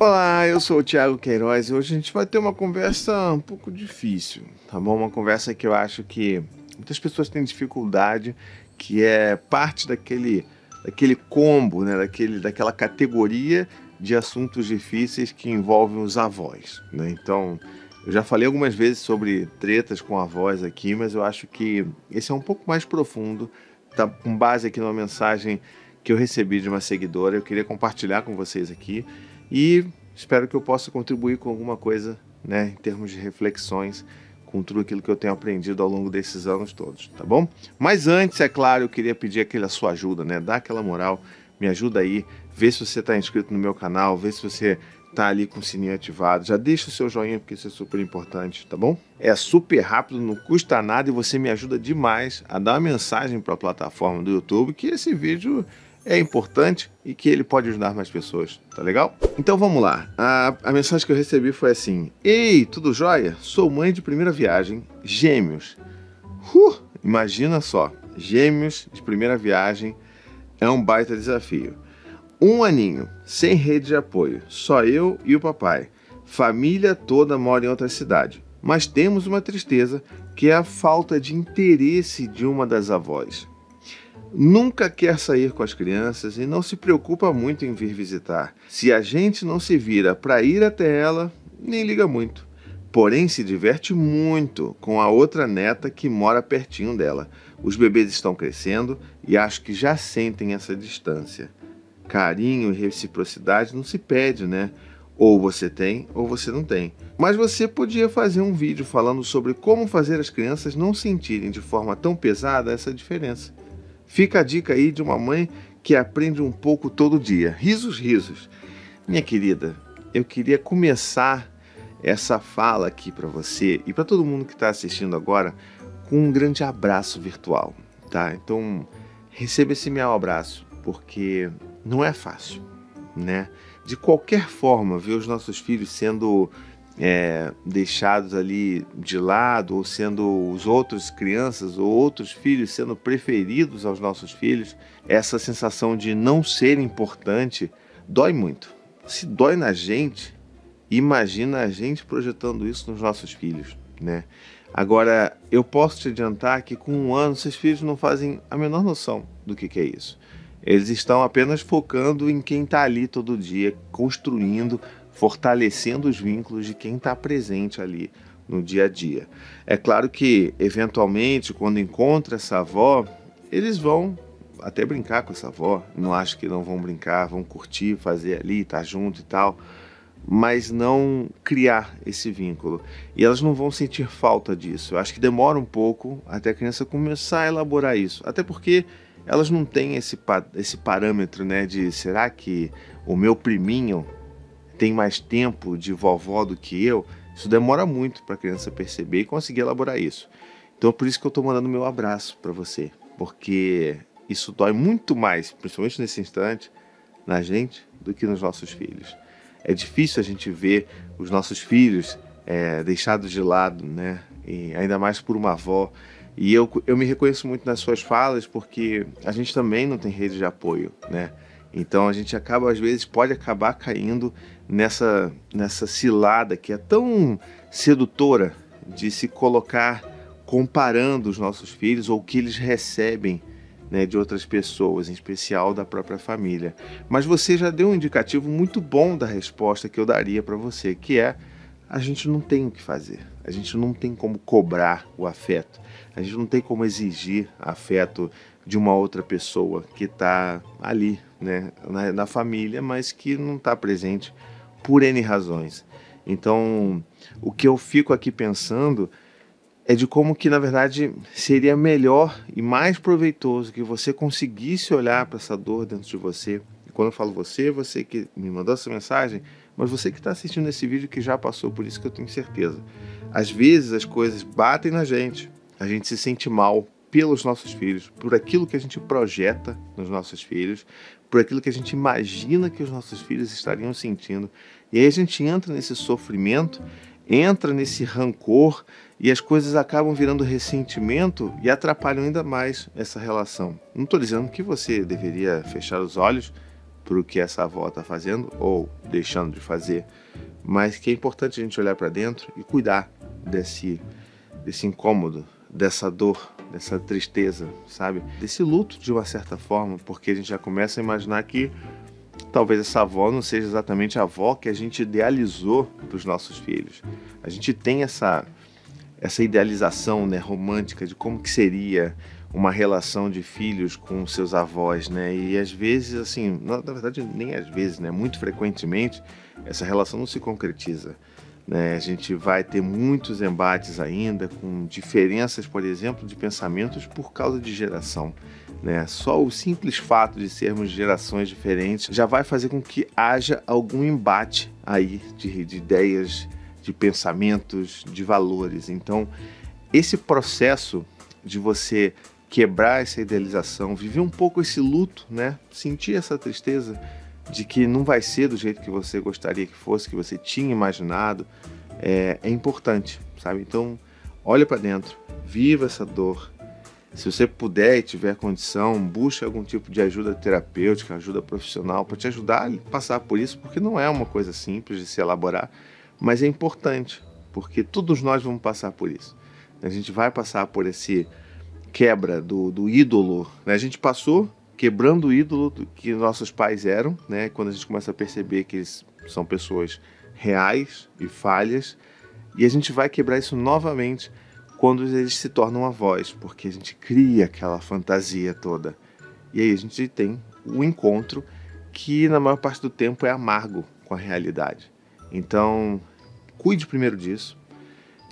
Olá, eu sou o Thiago Queiroz e hoje a gente vai ter uma conversa um pouco difícil, tá bom? Uma conversa que eu acho que muitas pessoas têm dificuldade, que é parte daquele combo, né? Daquela categoria de assuntos difíceis que envolvem os avós, né? Então, eu já falei algumas vezes sobre tretas com avós aqui, mas eu acho que esse é um pouco mais profundo, tá com base aqui numa mensagem que eu recebi de uma seguidora. Eu queria compartilhar com vocês aqui e espero que eu possa contribuir com alguma coisa, né, em termos de reflexões, com tudo aquilo que eu tenho aprendido ao longo desses anos todos, tá bom? Mas antes, é claro, eu queria pedir aquela sua ajuda, né? Dá aquela moral, me ajuda aí, vê se você está inscrito no meu canal, vê se você tá ali com o sininho ativado, já deixa o seu joinha porque isso é super importante, tá bom? É super rápido, não custa nada e você me ajuda demais a dar uma mensagem para a plataforma do YouTube que esse vídeo é importante e que ele pode ajudar mais pessoas, tá legal? Então vamos lá, a mensagem que eu recebi foi assim: Ei, tudo jóia? Sou mãe de primeira viagem, gêmeos. Imagina só, gêmeos de primeira viagem é um baita desafio. 1 aninho, sem rede de apoio, só eu e o papai. Família toda mora em outra cidade, mas temos uma tristeza que é a falta de interesse de uma das avós. Nunca quer sair com as crianças e não se preocupa muito em vir visitar. Se a gente não se vira para ir até ela, nem liga muito. Porém, se diverte muito com a outra neta que mora pertinho dela. Os bebês estão crescendo e acho que já sentem essa distância. Carinho e reciprocidade não se pede, né? Ou você tem ou você não tem. Mas você podia fazer um vídeo falando sobre como fazer as crianças não sentirem de forma tão pesada essa diferença. Fica a dica aí de uma mãe que aprende um pouco todo dia. Risos, risos. Minha querida, eu queria começar essa fala aqui para você e para todo mundo que está assistindo agora com um grande abraço virtual, tá? Então, receba esse meu abraço, porque não é fácil, né? De qualquer forma, ver os nossos filhos sendo deixados ali de lado, ou sendo os outros crianças ou outros filhos sendo preferidos aos nossos filhos, essa sensação de não ser importante dói muito. Se dói na gente, imagina a gente projetando isso nos nossos filhos, né? Agora, eu posso te adiantar que com 1 ano, seus filhos não fazem a menor noção do que é isso. Eles estão apenas focando em quem está ali todo dia, construindo, fortalecendo os vínculos de quem está presente ali no dia a dia. É claro que, eventualmente, quando encontra essa avó, eles vão até brincar com essa avó. Não acho que não vão brincar, vão curtir, fazer ali, estar junto e tal, mas não criar esse vínculo. E elas não vão sentir falta disso. Eu acho que demora um pouco até a criança começar a elaborar isso. Até porque elas não têm esse parâmetro, né, de será que o meu priminho tem mais tempo de vovó do que eu? Isso demora muito para a criança perceber e conseguir elaborar isso. Então é por isso que eu estou mandando meu abraço para você, porque isso dói muito mais, principalmente nesse instante, na gente do que nos nossos filhos. É difícil a gente ver os nossos filhos deixados de lado, né? E ainda mais por uma avó. E eu me reconheço muito nas suas falas, porque a gente também não tem rede de apoio, né? Então a gente às vezes pode acabar caindo nessa cilada que é tão sedutora de se colocar comparando os nossos filhos ou o que eles recebem, né, de outras pessoas, em especial da própria família. Mas você já deu um indicativo muito bom da resposta que eu daria para você, que é: a gente não tem o que fazer, a gente não tem como cobrar o afeto, a gente não tem como exigir afeto de uma outra pessoa que está ali, né, na família, mas que não está presente por N razões. Então, o que eu fico aqui pensando é de como que, na verdade, seria melhor e mais proveitoso que você conseguisse olhar para essa dor dentro de você. E quando eu falo você que me mandou essa mensagem, mas você que está assistindo esse vídeo que já passou por isso, que eu tenho certeza. Às vezes as coisas batem na gente, a gente se sente mal pelos nossos filhos, por aquilo que a gente projeta nos nossos filhos, por aquilo que a gente imagina que os nossos filhos estariam sentindo. E aí a gente entra nesse sofrimento, entra nesse rancor e as coisas acabam virando ressentimento e atrapalham ainda mais essa relação. Não estou dizendo que você deveria fechar os olhos para o que essa avó está fazendo ou deixando de fazer, mas que é importante a gente olhar para dentro e cuidar desse incômodo, dessa dor, dessa tristeza, sabe? Desse luto de uma certa forma, porque a gente já começa a imaginar que talvez essa avó não seja exatamente a avó que a gente idealizou para os nossos filhos. A gente tem essa idealização, né, romântica de como que seria uma relação de filhos com seus avós, né? E às vezes, assim, na verdade nem às vezes, né? Muito frequentemente essa relação não se concretiza, né? A gente vai ter muitos embates ainda com diferenças, por exemplo, de pensamentos por causa de geração, né? Só o simples fato de sermos gerações diferentes já vai fazer com que haja algum embate aí de ideias, de pensamentos, de valores. Então, esse processo de você quebrar essa idealização, viver um pouco esse luto, né? Sentir essa tristeza de que não vai ser do jeito que você gostaria que fosse, que você tinha imaginado, é importante, sabe? Então, olha para dentro, viva essa dor. Se você puder e tiver condição, busque algum tipo de ajuda terapêutica, ajuda profissional para te ajudar a passar por isso, porque não é uma coisa simples de se elaborar, mas é importante, porque todos nós vamos passar por isso. A gente vai passar por esse quebra do ídolo, né? A gente passou quebrando o ídolo que nossos pais eram, né? Quando a gente começa a perceber que eles são pessoas reais e falhas, e a gente vai quebrar isso novamente quando eles se tornam avós, porque a gente cria aquela fantasia toda. E aí a gente tem um encontro que na maior parte do tempo é amargo com a realidade. Então, cuide primeiro disso,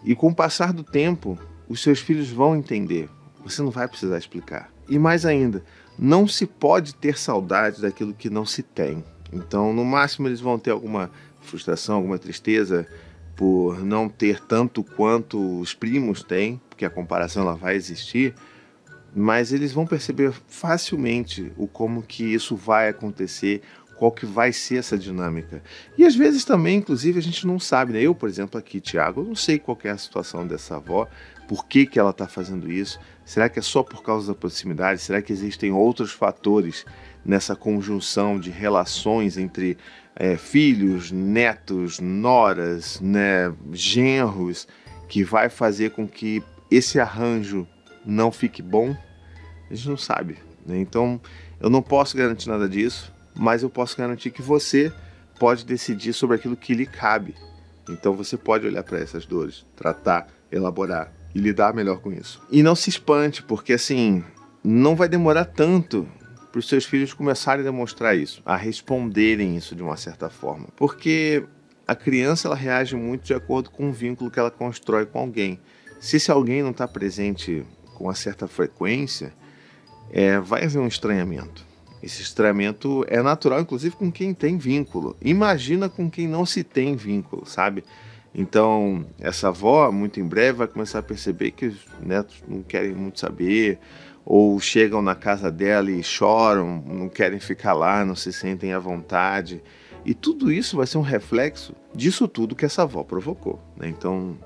e com o passar do tempo, os seus filhos vão entender. Você não vai precisar explicar. E mais ainda, não se pode ter saudade daquilo que não se tem. Então, no máximo, eles vão ter alguma frustração, alguma tristeza por não ter tanto quanto os primos têm, porque a comparação ela vai existir, mas eles vão perceber facilmente o como que isso vai acontecer, qual que vai ser essa dinâmica. E às vezes também, inclusive, a gente não sabe, né? Eu, por exemplo, aqui, Thiago, eu não sei qual que é a situação dessa avó, por que ela está fazendo isso. Será que é só por causa da proximidade? Será que existem outros fatores nessa conjunção de relações entre filhos, netos, noras, né, genros, que vai fazer com que esse arranjo não fique bom? A gente não sabe, né? Então, eu não posso garantir nada disso, mas eu posso garantir que você pode decidir sobre aquilo que lhe cabe. Então você pode olhar para essas dores, tratar, elaborar e lidar melhor com isso. E não se espante, porque assim, não vai demorar tanto para os seus filhos começarem a demonstrar isso, a responderem isso de uma certa forma. Porque a criança ela reage muito de acordo com o vínculo que ela constrói com alguém. Se esse alguém não está presente com uma certa frequência, vai haver um estranhamento. Esse estranhamento é natural, inclusive, com quem tem vínculo. Imagina com quem não se tem vínculo, sabe? Então, essa avó, muito em breve, vai começar a perceber que os netos não querem muito saber, ou chegam na casa dela e choram, não querem ficar lá, não se sentem à vontade. E tudo isso vai ser um reflexo disso tudo que essa avó provocou, né? Então,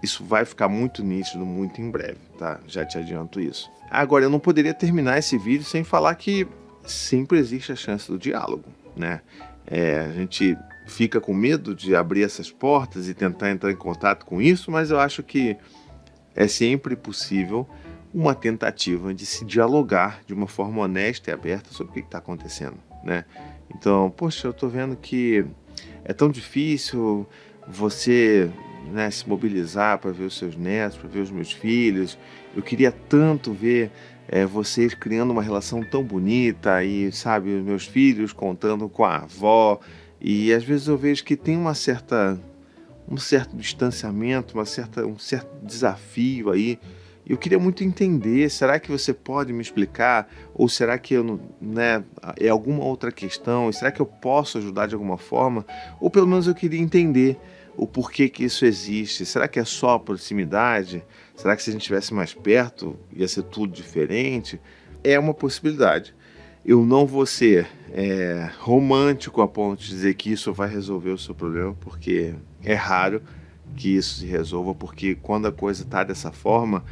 isso vai ficar muito nítido muito em breve, tá? Já te adianto isso. Agora, eu não poderia terminar esse vídeo sem falar que sempre existe a chance do diálogo, né? A gente fica com medo de abrir essas portas e tentar entrar em contato com isso, mas eu acho que é sempre possível uma tentativa de se dialogar de uma forma honesta e aberta sobre o que está acontecendo, né? Então, poxa, eu estou vendo que é tão difícil você, né, se mobilizar para ver os seus netos, para ver os meus filhos. Eu queria tanto ver vocês criando uma relação tão bonita e, sabe, os meus filhos contando com a avó. E às vezes eu vejo que tem um certo distanciamento, um certo desafio aí. Eu queria muito entender, será que você pode me explicar? Ou será que eu não, né, é alguma outra questão? Será que eu posso ajudar de alguma forma? Ou pelo menos eu queria entender o porquê que isso existe. Será que é só a proximidade? Será que se a gente estivesse mais perto ia ser tudo diferente? É uma possibilidade. Eu não vou ser romântico a ponto de dizer que isso vai resolver o seu problema, porque é raro que isso se resolva, porque quando a coisa está dessa forma,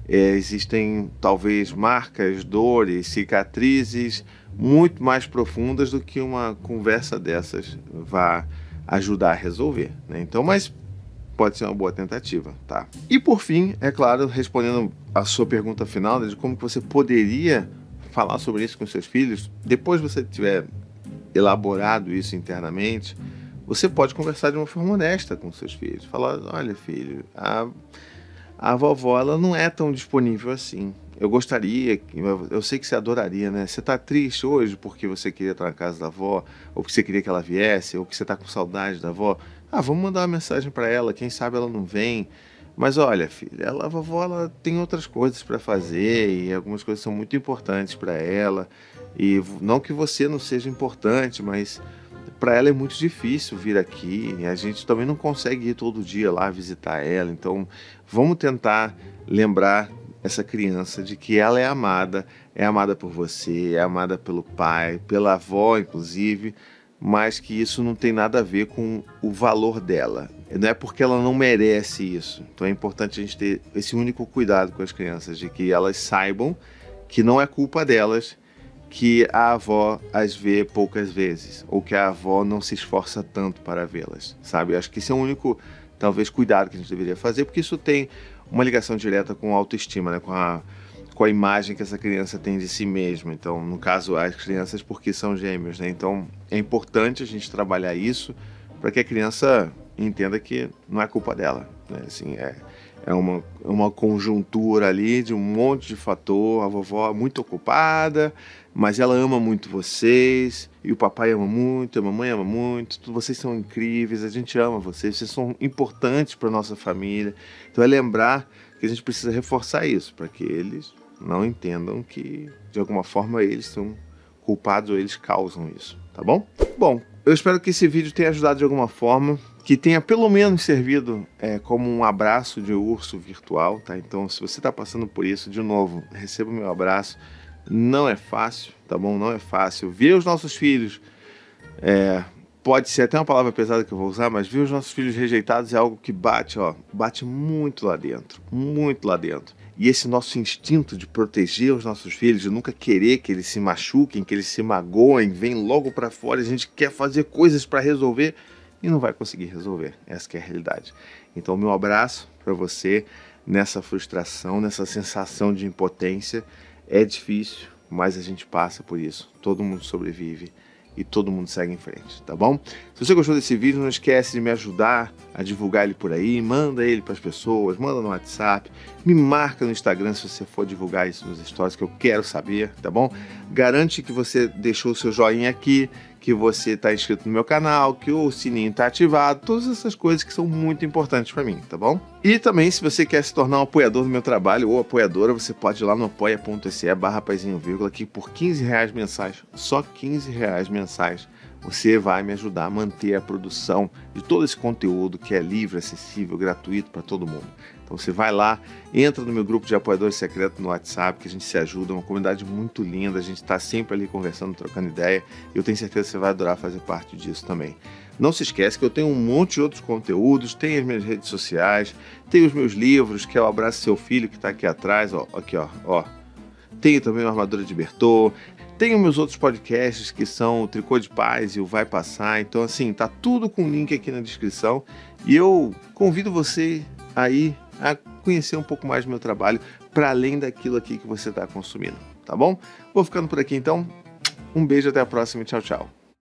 existem talvez marcas, dores, cicatrizes muito mais profundas do que uma conversa dessas vá ajudar a resolver, né? Então, mas pode ser uma boa tentativa, tá? E por fim, é claro, respondendo a sua pergunta final, né, de como que você poderia falar sobre isso com seus filhos, depois que você tiver elaborado isso internamente, você pode conversar de uma forma honesta com seus filhos. Falar, olha filho, a vovó ela não é tão disponível assim. Eu gostaria, eu sei que você adoraria, né? Você tá triste hoje porque você queria estar na casa da avó, ou porque você queria que ela viesse, ou porque você tá com saudade da avó. Ah, vamos mandar uma mensagem para ela, quem sabe ela não vem. Mas olha, filha, a vovó ela tem outras coisas para fazer e algumas coisas são muito importantes para ela. E não que você não seja importante, mas para ela é muito difícil vir aqui. E a gente também não consegue ir todo dia lá visitar ela. Então, vamos tentar lembrar essa criança de que ela é amada por você, é amada pelo pai, pela avó, inclusive, mas que isso não tem nada a ver com o valor dela. Não é porque ela não merece isso. Então é importante a gente ter esse único cuidado com as crianças, de que elas saibam que não é culpa delas que a avó as vê poucas vezes, ou que a avó não se esforça tanto para vê-las, sabe? Acho que esse é o único, talvez, cuidado que a gente deveria fazer, porque isso tem uma ligação direta com a autoestima, né? Com a imagem que essa criança tem de si mesma. Então, no caso, as crianças porque são gêmeos, né? Então, é importante a gente trabalhar isso para que a criança entenda que não é culpa dela, né? Assim, é uma conjuntura ali de um monte de fator. A vovó é muito ocupada, mas ela ama muito vocês, e o papai ama muito, a mamãe ama muito, vocês são incríveis, a gente ama vocês são importantes para nossa família. Então é lembrar que a gente precisa reforçar isso, para que eles não entendam que, de alguma forma, eles são culpados ou eles causam isso, tá bom? Bom, eu espero que esse vídeo tenha ajudado de alguma forma, que tenha pelo menos servido como um abraço de urso virtual, tá? Então, se você está passando por isso, de novo, receba o meu abraço. Não é fácil, tá bom? Não é fácil. Ver os nossos filhos, pode ser até uma palavra pesada que eu vou usar, mas ver os nossos filhos rejeitados é algo que bate muito lá dentro, muito lá dentro. E esse nosso instinto de proteger os nossos filhos, de nunca querer que eles se machuquem, que eles se magoem, vem logo para fora, a gente quer fazer coisas para resolver e não vai conseguir resolver. Essa que é a realidade. Então, meu abraço para você nessa frustração, nessa sensação de impotência. É difícil, mas a gente passa por isso. Todo mundo sobrevive e todo mundo segue em frente, tá bom? Se você gostou desse vídeo, não esquece de me ajudar a divulgar ele por aí. Manda ele para as pessoas, manda no WhatsApp, me marca no Instagram se você for divulgar isso nos stories, que eu quero saber, tá bom? Garante que você deixou o seu joinha aqui, que você está inscrito no meu canal, que o sininho está ativado, todas essas coisas que são muito importantes para mim, tá bom? E também, se você quer se tornar um apoiador do meu trabalho ou apoiadora, você pode ir lá no apoia.se/rapazinho, que por R$15 mensais, só R$15 mensais, você vai me ajudar a manter a produção de todo esse conteúdo que é livre, acessível, gratuito para todo mundo. Então você vai lá, entra no meu grupo de apoiadores secreto no WhatsApp, que a gente se ajuda, é uma comunidade muito linda, a gente está sempre ali conversando, trocando ideia, e eu tenho certeza que você vai adorar fazer parte disso também. Não se esquece que eu tenho um monte de outros conteúdos, tem as minhas redes sociais, tem os meus livros, que é o Abraço Seu Filho, que está aqui atrás, ó, aqui, ó. Tenho também o Armadura de Bertô, tenho meus outros podcasts, que são o Tricô de Paz e o Vai Passar. Então, assim, tá tudo com link aqui na descrição, e eu convido você aí a conhecer um pouco mais do meu trabalho, para além daquilo aqui que você está consumindo, tá bom? Vou ficando por aqui então, um beijo, até a próxima e tchau, tchau.